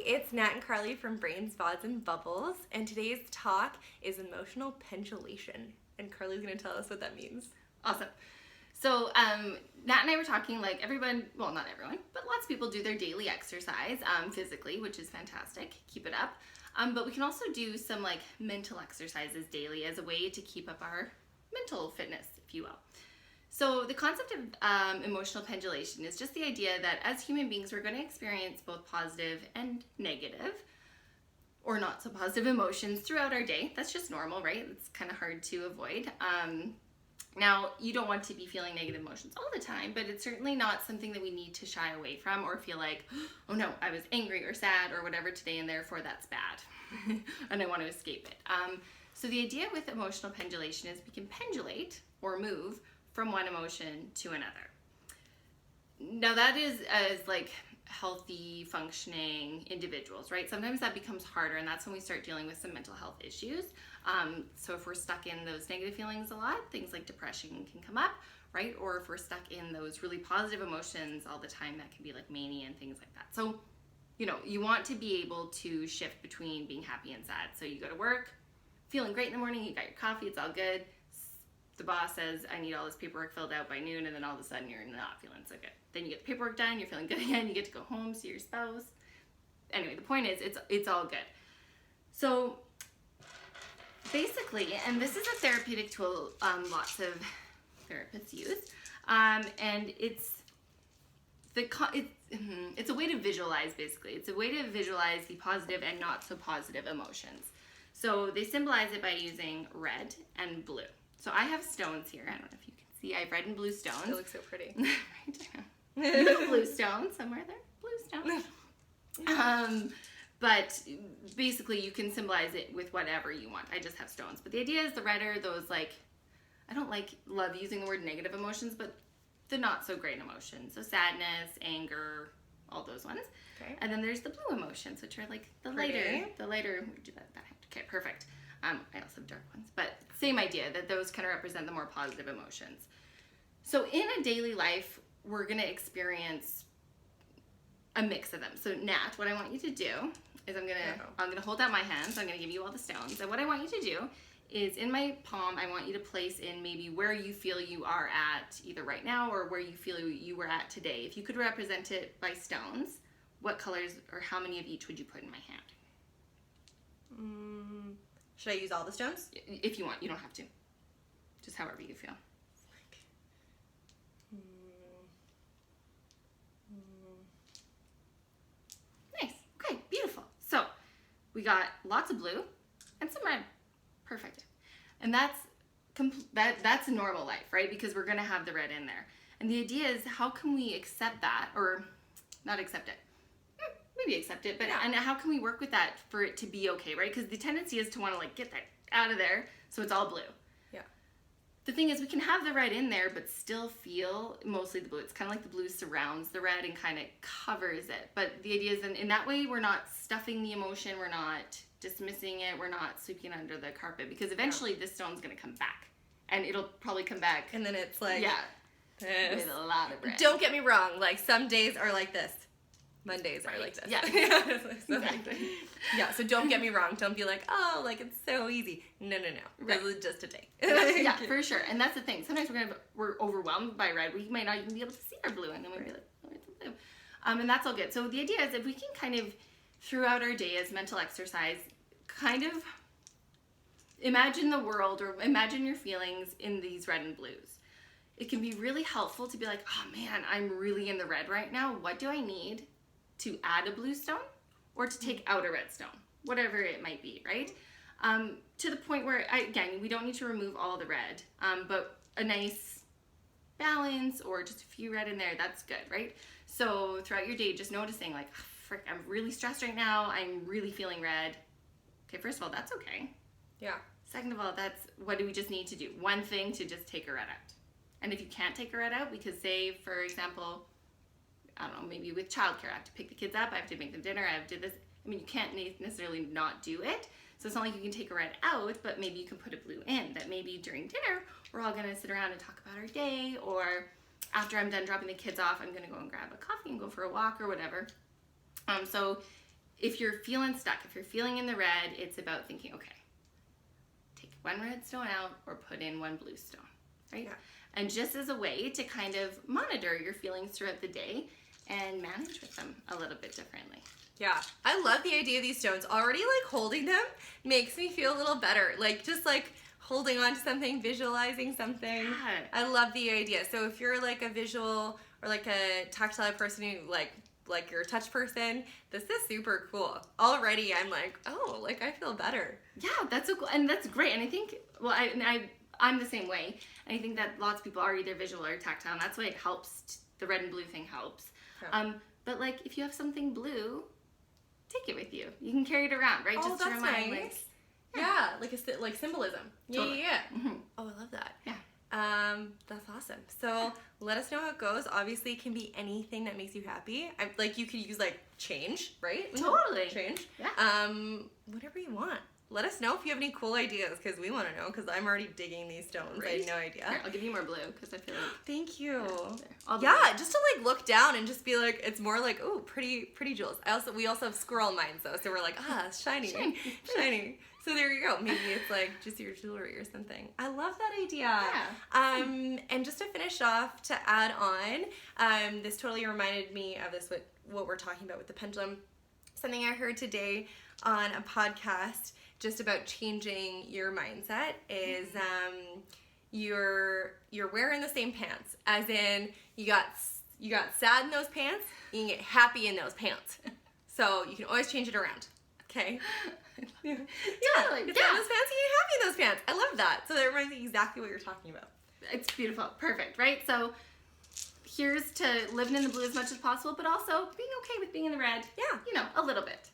it's Nat and Carly from Brains, Bods, and Bubbles, and today's talk is emotional pendulation. And Carly's going to tell us what that means. Awesome. So Nat and I were talking, like everyone, well, not everyone, but lots of people do their daily exercise physically, which is fantastic. Keep it up. But we can also do some like mental exercises daily as a way to keep up our mental fitness, if you will. So the concept of emotional pendulation is just the idea that as human beings, we're going to experience both positive and negative or not so positive emotions throughout our day. That's just normal, right? It's kind of hard to avoid. Now, you don't want to be feeling negative emotions all the time, but it's certainly not something that we need to shy away from or feel like, oh no, I was angry or sad or whatever today and therefore that's bad and I want to escape it. So the idea with emotional pendulation is we can pendulate or move from one emotion to another. Now that is as like healthy, functioning individuals, right? Sometimes that becomes harder and that's when we start dealing with some mental health issues. So if we're stuck in those negative feelings a lot, things like depression can come up, right? Or if we're stuck in those really positive emotions all the time, that can be like mania and things like that. So, you know, you want to be able to shift between being happy and sad. So you go to work, feeling great in the morning, you got your coffee, it's all good. The boss says, I need all this paperwork filled out by noon, and then all of a sudden you're not feeling so good. Then you get the paperwork done, you're feeling good again, you get to go home, see your spouse. Anyway, the point is, it's all good. So basically, and this is a therapeutic tool lots of therapists use, and it's a way to visualize, basically. It's a way to visualize the positive and not so positive emotions. So they symbolize it by using red and blue. So I have stones here. I don't know if you can see. I have red and blue stones. It looks so pretty. Right? You have blue stones somewhere there. Blue stones. But basically you can symbolize it with whatever you want. I just have stones. But the idea is the red are those like, I don't love using the word negative emotions, but the not so great emotions. So sadness, anger, all those ones. Okay. And then there's the blue emotions, which are like the lighter, we do that. Okay, perfect. I also have dark ones, but same idea that those kind of represent the more positive emotions. So in a daily life, we're going to experience a mix of them. So Nat, what I want you to do is I'm going to hold out my hands. I'm going to give you all the stones. And what I want you to do is in my palm, I want you to place in maybe where you feel you are at either right now or where you feel you were at today. If you could represent it by stones, what colors or how many of each would you put in my hand? Should I use all the stones? If you want, you don't have to. Just however you feel. Nice. Okay, beautiful. So we got lots of blue and some red. Perfect. And that's a normal life, right? Because we're going to have the red in there. And the idea is how can we accept that or not accept it? Maybe accept it, but and how can we work with that for it to be okay, right? Because the tendency is to want to like get that out of there, so it's all blue. Yeah. The thing is, we can have the red in there, but still feel mostly the blue. It's kind of like the blue surrounds the red and kind of covers it. But the idea is, in that way, we're not stuffing the emotion, we're not dismissing it, we're not sweeping it under the carpet, because eventually this stone's going to come back, and it'll probably come back. And then it's like, with a lot of red. Don't get me wrong, like some days are like this. Mondays are like this. Yeah. Exactly. Yeah, so don't get me wrong. Don't be like, oh, like it's so easy. No. Right. This is just a day. Yeah, for sure. And that's the thing. Sometimes we're overwhelmed by red. We might not even be able to see our blue, and then we'll be like, oh, it's blue. And that's all good. So the idea is if we can kind of, throughout our day as mental exercise, kind of imagine the world or imagine your feelings in these red and blues. It can be really helpful to be like, oh man, I'm really in the red right now. What do I need to add a blue stone or to take out a red stone, whatever it might be, right? To the point where, again, we don't need to remove all the red, but a nice balance or just a few red in there, that's good, right? So throughout your day, just noticing like, oh, frick, I'm really stressed right now. I'm really feeling red. Okay, first of all, that's okay. Yeah. Second of all, that's what do we just need to do? One thing to just take a red out. And if you can't take a red out, because say, for example, I don't know, maybe with childcare, I have to pick the kids up, I have to make them dinner, I have to do this. I mean, you can't necessarily not do it. So it's not like you can take a red out, but maybe you can put a blue in. That maybe during dinner, we're all going to sit around and talk about our day, or after I'm done dropping the kids off, I'm going to go and grab a coffee and go for a walk or whatever. So if you're feeling stuck, if you're feeling in the red, it's about thinking, okay, take one red stone out or put in one blue stone, right? Yeah. And just as a way to kind of monitor your feelings throughout the day and manage with them a little bit differently. Yeah, I love the idea of these stones. Already, like, holding them makes me feel a little better. Like, just, like, holding on to something, visualizing something. Yeah. I love the idea. So if you're, like, a visual or, like, a tactile person who, like you're a touch person, this is super cool. Already, I'm like, oh, like, I feel better. Yeah, that's so cool. And that's great. And I think, well, I'm the same way. And I think that lots of people are either visual or tactile, and that's why it helps. The red and blue thing helps. Yeah. But, like, if you have something blue, take it with you. You can carry it around, right? Oh, Just to that's remind, nice. like, Yeah, like symbolism. Totally. Yeah. Mm-hmm. Oh, I love that. Yeah. That's awesome. So let us know how it goes. Obviously, it can be anything that makes you happy. Like, you could use, like, change, right? Totally. Change. Yeah. Whatever you want. Let us know if you have any cool ideas, because we want to know, because I'm already digging these stones. Great. I had no idea. Here, I'll give you more blue because I feel like. Thank you. All the Yeah, blue. just to, like, look down and just be like, it's more like, oh, pretty jewels. We also have squirrel mines, though, so we're like, it's shiny. Shiny. Shiny. So there you go. Maybe it's like just your jewelry or something. I love that idea. Yeah. And just to finish off, to add on, this totally reminded me of this, what we're talking about with the pendulum. Something I heard today on a podcast just about changing your mindset is you're wearing the same pants. As in, you got sad in those pants, you can get happy in those pants. So you can always change it around. Okay? Yeah. Totally. Get sad in those pants, you get happy in those pants. I love that. So that reminds me exactly what you're talking about. It's beautiful. Perfect, right? So here's to living in the blue as much as possible, but also being okay with being in the red. Yeah. You know, a little bit.